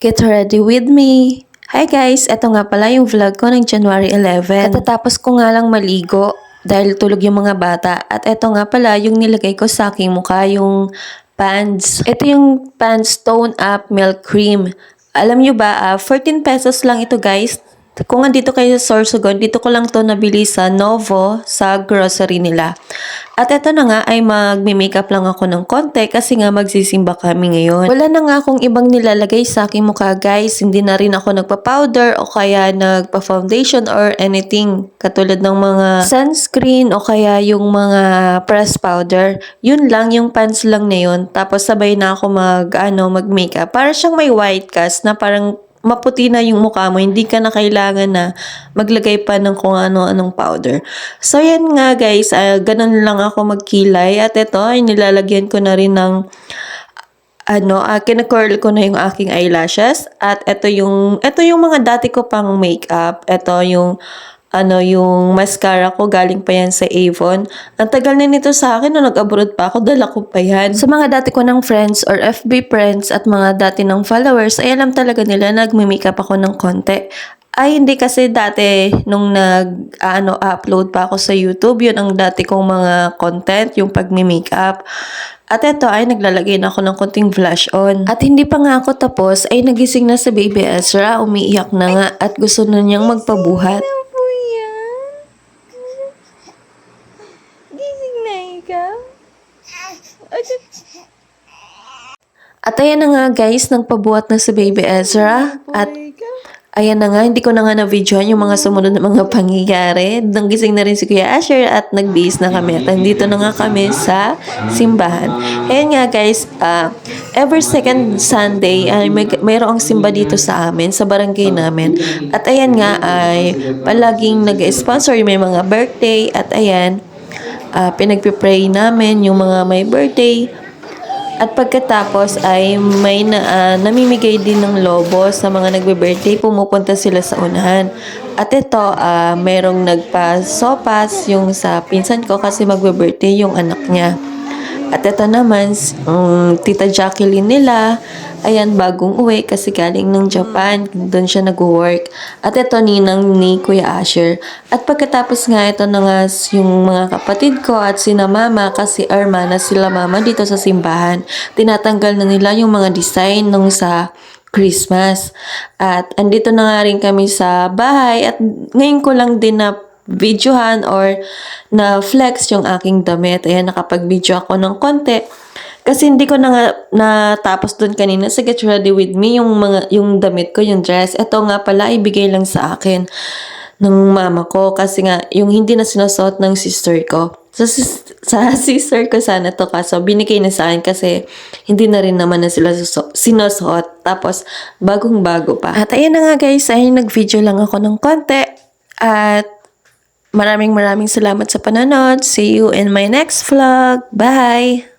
Get ready with me! Hi guys! Ito nga pala yung vlog ko ng January 11. Katatapos ko nga lang maligo dahil tulog yung mga bata. At ito nga pala yung nilagay ko sa aking mukha, yung Pans. Ito yung Pans Tone Up Milk Cream. Alam nyo ba, 14 pesos lang ito guys. Kung andito kayo sa Sorsogon, dito ko lang to nabili sa Novo, sa grocery nila. At eto na nga ay magme-makeup lang ako ng konti kasi nga magsisimba kami ngayon. Wala na nga akong ibang nilalagay sa aking mukha guys. Hindi na rin ako nagpa-powder o kaya nagpa-foundation or anything. Katulad ng mga sunscreen o kaya yung mga press powder. Yun lang, yung pants lang na yun. Tapos sabay na ako mag-makeup. Para siyang may white cast na parang maputi na yung mukha mo, hindi ka na kailangan na maglagay pa ng kung ano-anong powder. So, yan nga guys, ganun lang ako magkilay. At ito, ay nilalagyan ko na rin ng kina-curl ko na yung aking eyelashes. At ito yung mga dati ko pang makeup. Ito yung mascara ko, galing pa yan sa Avon. Ang tagal na nito sa akin, nung nag-abroad pa ako, dala ko pa yan. Sa mga dati ko ng friends or FB friends at mga dati ng followers, ay alam talaga nila nagme-makeup ako ng konti. Ay, hindi kasi dati nung upload pa ako sa YouTube, yun ang dati kong mga content, yung pagme-makeup. At ito ay naglalagay na ako ng konting blush on. At hindi pa nga ako tapos, ay nagising na sa Baby Ezra, umiiyak na nga at gusto na niyang magpabuhat. At ayan na nga guys, nagpabuhat na si Baby Ezra. At ayan na nga, hindi ko na nga na-videoan yung mga sumunod na mga pangyayari. Nang gising na rin si Kuya Asher at nag-bihis na kami. At nandito na nga kami sa simbahan. Ayan nga guys, every second Sunday ay mayroong simba dito sa amin, sa barangay namin. At ayan nga ay palaging nag-sponsor may mga birthday. At ayan, pinagpipray namin yung mga may birthday. At pagkatapos ay may namimigay din ng lobo sa mga nagbe-birthday, pumupunta sila sa unahan. At ito, merong nagpa-sopas yung sa pinsan ko kasi magbe-birthday yung anak niya. At ito naman, Tita Jacqueline nila, ayan, bagong uwi kasi galing ng Japan. Doon siya nag-work. At ito, ninang ni Kuya Asher. At pagkatapos nga, ito na nga yung mga kapatid ko at sina mama kasi hermana sila mama dito sa simbahan. Tinatanggal na nila yung mga design nung sa Christmas. At andito na nga rin kami sa bahay at ngayon ko lang din na videohan or na flex yung aking damit. Ayan, nakapag-video ako ng konti. Kasi hindi ko na natapos doon kanina sa Get Ready With Me, yung damit ko, yung dress. Ito nga pala, ibigay lang sa akin ng mama ko. Kasi nga, yung hindi na sinusuot ng sister ko. Sa sister ko sana to kaso binigay na sa akin kasi hindi na rin naman na sila sinusuot. Tapos, bagong-bago pa. At ayan na nga guys, ay nag-video lang ako ng konti. At maraming salamat sa panonood. See you in my next vlog. Bye!